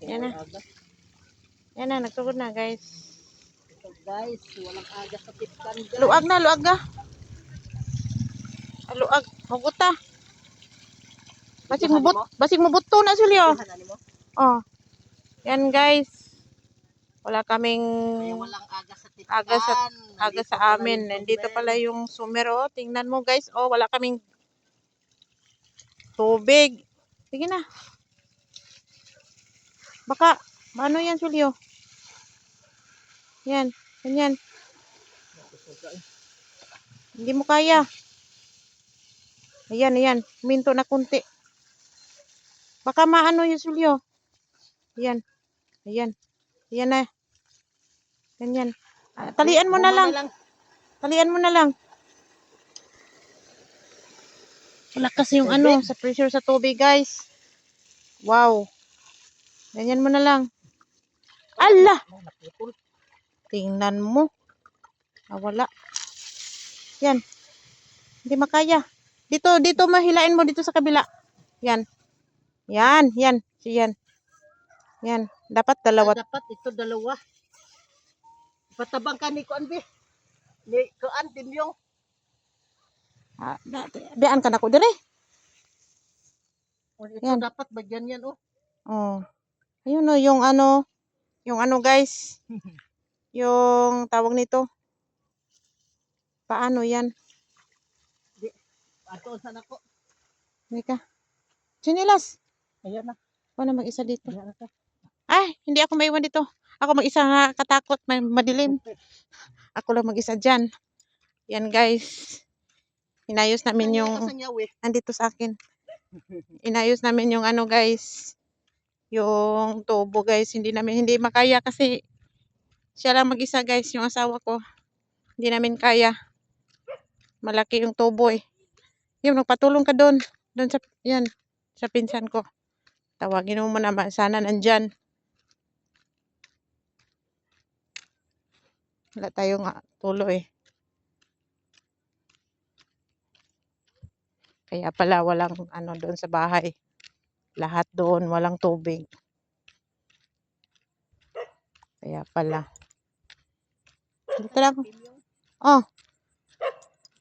Yan na. Yan na, nagtugod na guys. So guys, walang aga sa tipkan guys. Luag na, luag ga. Luag, mabuta. Basig mabuto na sulyo. Oh. Yan guys. Wala kaming walang aga sa tipkan. aga sa amin. Nandito pala yung sumer, oh. Tingnan mo guys, oh, wala kaming tubig. Sige na. Baka, ano yan sulyo? Yan, ganyan. Hindi mo kaya. Ayan, ayan. Minto na kunti. Baka maano yung sulyo. Ayan. Ayan. Ayan na. Ganyan. Talian mo na lang. Talian mo na lang. Wala kasi yung ano, sa pressure sa tubig guys. Wow. Ganyan mo na lang. Allah! Tingnan mo. Wala. Yan. Hindi makaya. Dito mahilain mo dito sa kabila. Yan. Yan. Yan. Yan. Dapat dalawa. Dapat ito dalawa. Patabang ka ni Kuan be. Ni Kuan Timyong. Diyan ka na ko dire. Ito yan. Dapat bagyan yan oh. Oh. Ayun oh, yung ano guys. Yung tawag nito. Paano yan? Ato sa nako. Nika. Chinilas. Ayan na. Ako na mag-isa dito. Ayan na. Ay, hindi ako maiwan dito. Ako mag-isa nga katakot, may madilim. Ako lang mag-isa dyan. Yan guys. Inayos namin yung andito sa akin. Inayos namin yung ano guys. Yung tubo guys. Hindi makaya kasi siya lang mag-isa guys, yung asawa ko. Hindi namin kaya. Malaki yung tubo eh. Yung nagpatulong ka doon. Doon sa, yan, sa pinsan ko. Tawagin mo muna, sana nandyan. Wala tayong tulo eh. Kaya pala walang ano doon sa bahay. Lahat doon walang tubig. Kaya pala. Dito lang. Oh.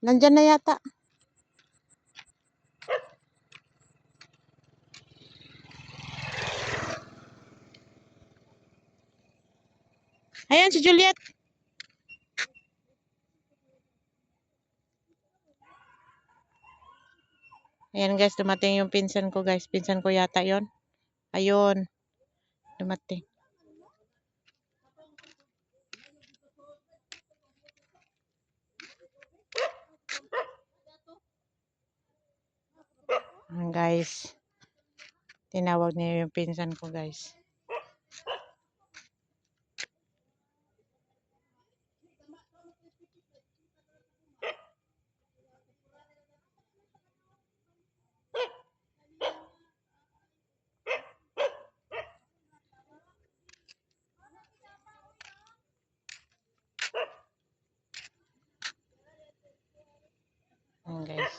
Nandyan na yata. Ayan si Juliet. Ayan guys, dumating yung pinsan ko guys. Pinsan ko yata yon. Ayun. Dumating. Ayan guys. Tinawag niya yung pinsan ko guys. Ayan guys.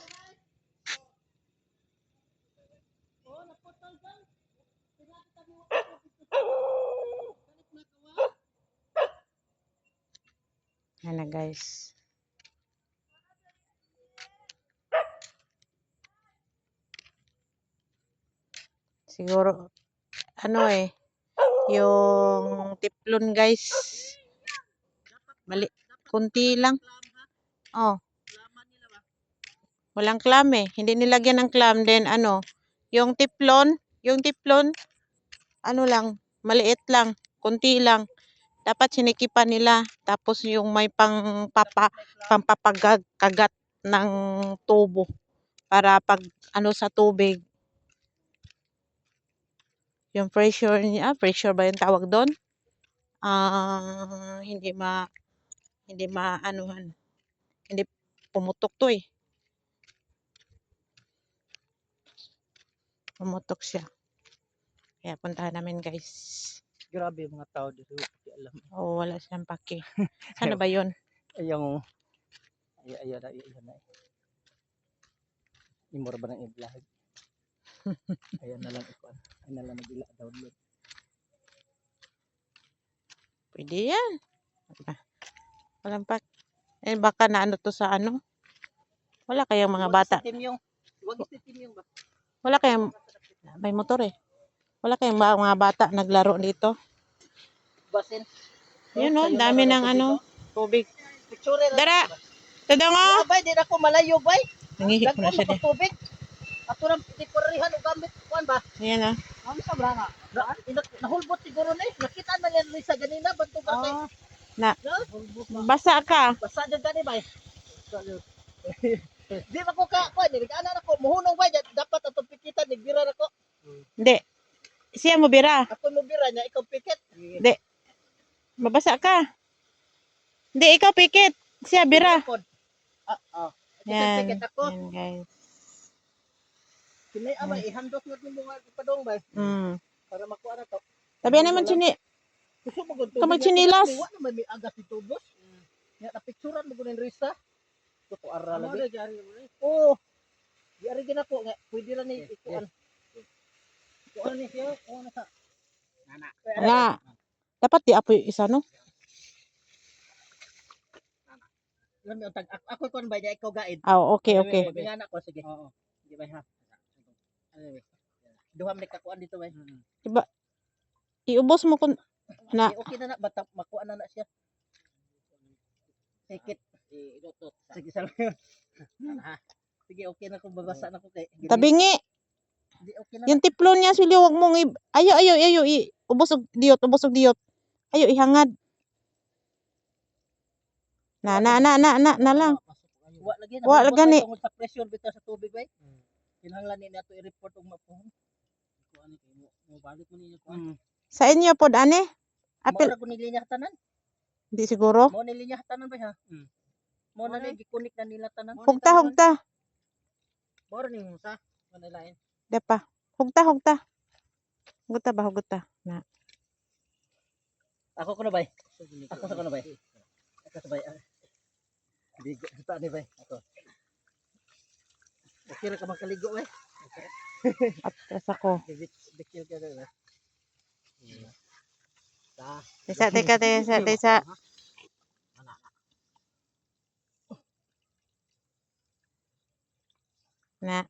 Ayan na guys. Siguro, ano eh, yung tiplon guys. Mali, kunti lang. Oh. Walang clam eh. Hindi nilagyan ng clam. Then ano, yung tiplon, ano lang, maliit lang, kunti lang. Dapat sinikipan nila. Tapos yung may pampapakagat ng tubo. Para pag ano sa tubig. Yung pressure niya, pressure ba yung tawag doon? Hindi maanuhan. Hindi pumutok to eh. Pumutok siya. Kaya puntahan namin guys. Grabe yung mga tao dito. Alam. Oh, wala siyang paki. Sana ba yun? Ayun na. Imor ba ng i-vlog? Ayan na lang ito. Ayan na lang nag-ila download. Pwede yan. Walang pak. Eh, baka na ano to sa ano? Wala kayang mga bata. Huwag istitim yung ba? Wala kayang, may motor eh. Wala kayang mga bata naglaro dito. Basin. Yun no, dami ng ano, tubig. Picture na. Dara! Tadanga! Bay, di na ko malayo, bay. Nangihi ko na siya Dagko de. tubig. Ato lang, di ko rihan o gamit. Kuan ba? Ayan ah. Ano sa brana? Nahulbot siguro na eh. Nakita na yan Lisa ganina. Banto ba kay? Na, No? basa ka. Basta dyan gani, bay. Di ba ko ka, kuan, di ka anak ko. Muhunong bay, dapat atong pikitan. Nagbira na ko. Hindi. Siya mo bira. Ako mo bira niya, ikaw pikit. Hindi. Mabasa ka. Hindi, ikaw pikit. Siya bira. Yan. Yan. Pikit ako. Yan guys. Kinay abay, ihandok na yung mga ipadong bay. Para makuha na to. Tabi naman chini. Gusto mo kung Kamay chinilas. Wala naman may agas ito, boss. Nga napicturan mo kung yung risa. Ito ara labi. Oo. Diari gina po nga. Pwede lang ni ikuan. Ikuan ni siya. Oo na sa. Nana. Wala. Dapat di apoy isa no? Alam mo, ako kuan bay, ikaw gaid. Okay, okay. Bingana ko, sige. Oo. Sige bay ha. Duham ni kakuan dito bay. Diba, iubos mo kung, na, Okay na na, bata makuha na na siya. Sikit. Sige, salamat. Sige, okay na kung babasa na ko kay. tabingi. Di okay na. Yung tiplon niya, sili, huwag mong, ayo, ubos og diyot. Ayo, ihangad. Na lang. Wa lagi na. Wa lagi ni. Tungod sa pressure bitaw sa tubig bay. Kinahanglan ni nato i-report og mapuhon. Kuan ni mo balik mo ninyo kuan. Sa inyo pod, ane? Apil. Apil, Mo ni linya tanan. di siguro. Mo ni linya tanan bay ha. Mo na ni gikunik na nila tanan. Hugta. Mo ni mo sa manilain. Depa. Hugta. Huguta ba, huguta. Na. Ako ko na bay. Ako sa ko na bay. Ako sa bay. Ligo ta ni bay. Ako. Okay ra ka makaligo bay. Atras ako. Bikil ka na. Tesa. Na.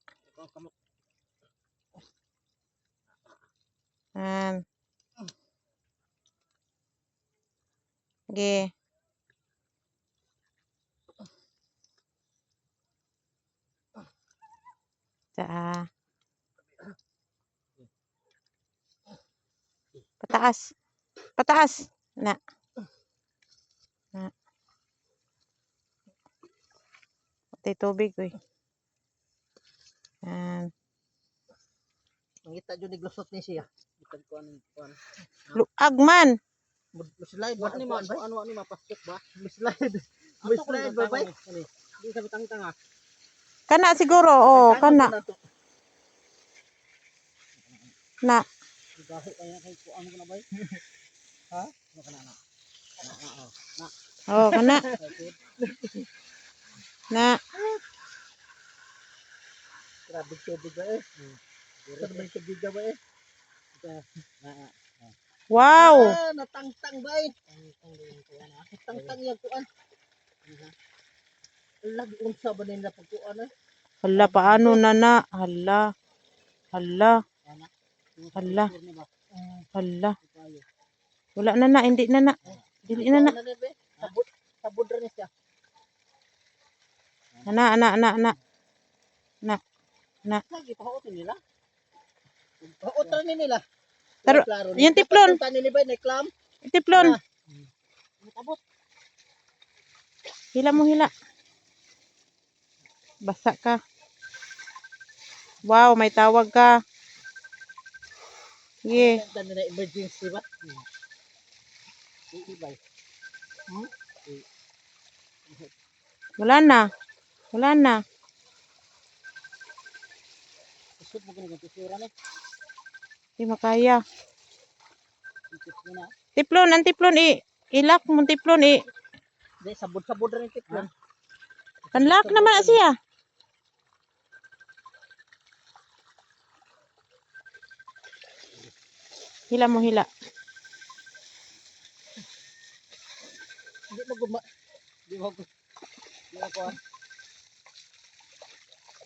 Sige. Sa. Pataas. Na. Pati tubig, uy. Yan. Mangita jud ni glusot ni siya. Bitan ko anong kuan. Luag man. Slide ba ni ano ni mapasok ba? Slide. Slide ba bay? Di sa bitang nga. Kana siguro, kana. Na. Gahi kaya kay kuan ko na bay. Ha? Kana na. Kana. Na. Grabe tubig ba eh. Grabe may tubig ba eh. Wow. Natangtang ba eh. Tangtang yung kuan. Lagi unsa ba nila pagkuan eh. Hala, paano na? Hala. Wala na, hindi na. Dili na. Sabod ra ni siya. Na. Lagi pahuot nila. Pahuot ra ni nila. Pero, yung tiplon. Tani ni ba ni clam? Tiplon. Abot. Hila mo. Basa ka. Wow, may tawag ka. Sige. Tani na emergency ba? Wala na. Kusog mo ganun kusura ni. Hindi makaya. Tiplon, ang tiplon ilak mo tiplon Di sabod-sabod ra ni tiklon. Panlak naman siya. Hila mo. maguma. Di mo ko. Di ako ah.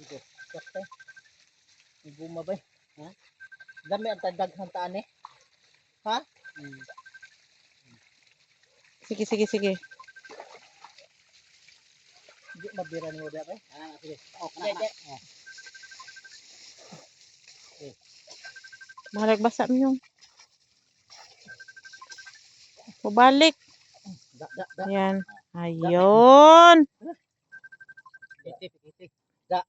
Sige. Sakto. May guma ba? Ha? Dami ang daghang taan eh. Ha? Sige, sige, sige. Di mabira ni mo dapat. Ah, sige. Oh, Mahalag basa mo yung. Pabalik. Da. Ayan. Ayun. Itik. Da.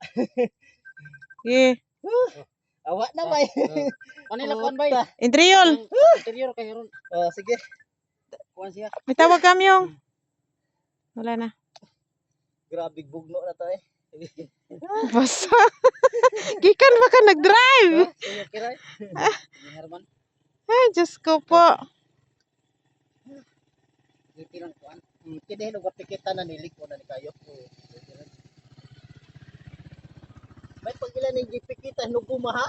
Sige. Awa na bay. Kanila kuan bay. Intriol. Interior kay ron. Oh, sige. Kuan siya. May tawag kami yung. Wala na. Grabe bugno na to eh. Basa. Gikan ba ka nag-drive? Sige, kiray. Herman. Ay, Diyos ko po. Iti lang kuan. Kini lugar tikita na nilik ko na ni kayo. May pag ilan ni gipikita no gumaha.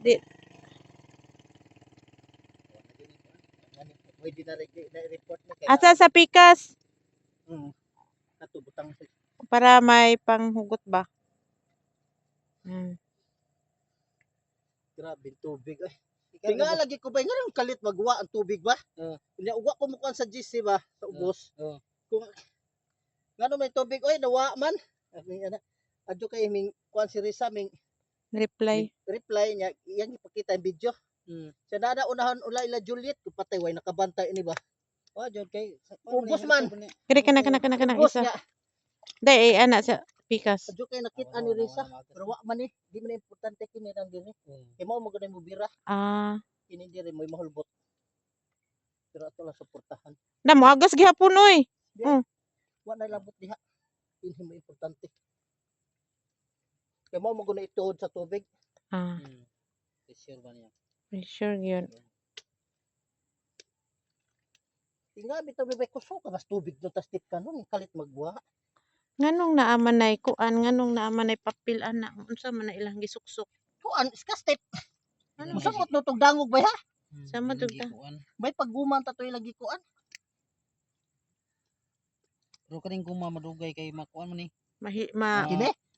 Di. Pwede na report na kay. Asa sa pikas? Katubutang Para may panghugot ba? grabe tubig ay. Tinga lagi ko ba nga kalit magwa ang tubig ba? Unya uwa ko mo kuan sa GC ba sa ubos. Kung ngano may tubig oy nawa man. Adyo kay ming kuan si Risa ming Reply. reply niya iyang ipakita ang video. Sa nada unahan ula ila Juliet ko patay way nakabantay ini ba. Oh jud kay ubos man. Kaya kana Ubos isa. niya. Dai ana sa pikas. Adyo kay nakita ni Risa pero wa man ni di man importante kini nang diri. Kay mao mo gud mo bira. Ah. Kini diri mo mahulbot. Pero ato lang suportahan. Na mo agas gihapon oy. Wa na labot diha. Hindi mo importante. Kay mao mo gud ituod sa tubig. Ah. Sure ba niya? Sure yun. Tinga bitaw bibay kuso ka mas tubig do tas tip kanon kalit magbuha. Nganong naaman nay kuan, nganong naaman nay papel ana, unsa man na ilang gisuksok. Kuan iska step. Musamot no tog dangog bay ha. Sama tug ta. Bay pagguman ta to lagi kuan. Pero kaning kuma madugay kay makuan mo ni. Kini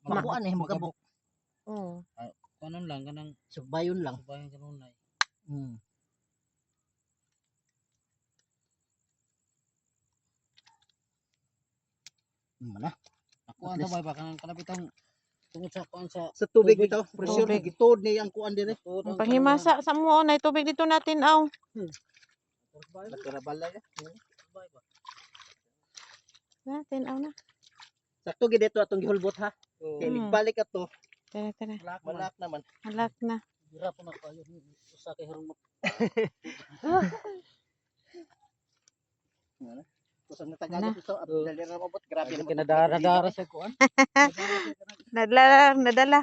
makuan eh magabok. Oh. Kanon lang kanang Subayon lang. subayon kanunay. Mana? Ako ang tabay ba kanang kanapitong tungod sa kuan sa Tubig Tubig. bitaw. Pressure Tubig. gituod ni ang kuan dire. Ang panghimasa sa mo nay tubig dito natin aw. Natira bala ya. Natin aw na. Sakto gid dito atong gihulbot ha. Kay balik ato. Tara tara. Balak naman. Halak na. Dira po na kayo usa kay harong Kusang natagalog ito. Dali ra mabot. Grabe naman. kinadara sa kuan. Nadala.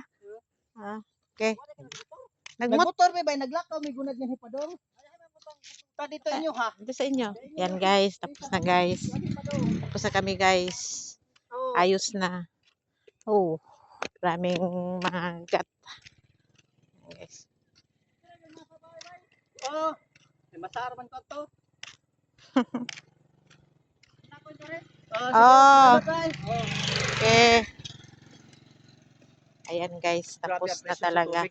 Okay. Nagmot Nagmotor may bay naglakaw may gunad nga hipadong. Ta dito inyo ha. dito sa inyo. Yan guys, tapos na guys. Tapos na kami guys. Ayos na. Oh, maraming mga gat. Guys. Oh, may masar man ko to. Oh. Okay. Ayan guys, tapos na talaga.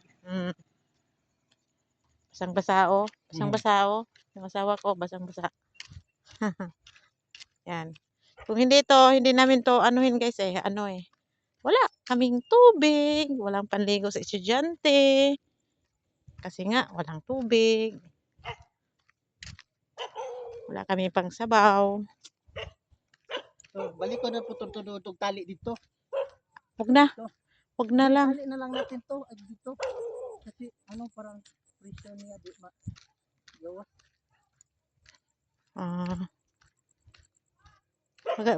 Basang basao. Basang basao. Yung asawa ko, basang basa. Yan. Kung hindi to, hindi namin to anuhin guys wala kaming tubig, walang panligo sa estudyante. Kasi nga, walang tubig. Wala kami pang sabaw. Balik ko na po itong tali dito. Wag na. Wag na lang. Tali na lang natin to dito. Kasi parang pressure niya di ma. Gawa.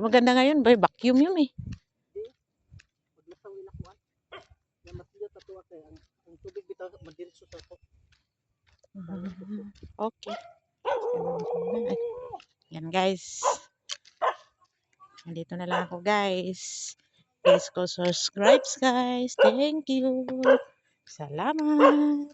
Maganda ngayon, boy, vacuum yun eh. Maglasaw ila kuan. Yang masiyo tatuwa kay ang tubig bitaw madiretso sa to. Okay. Yan guys. Nandito na lang ako guys. Please go subscribe guys. Thank you. Salamat.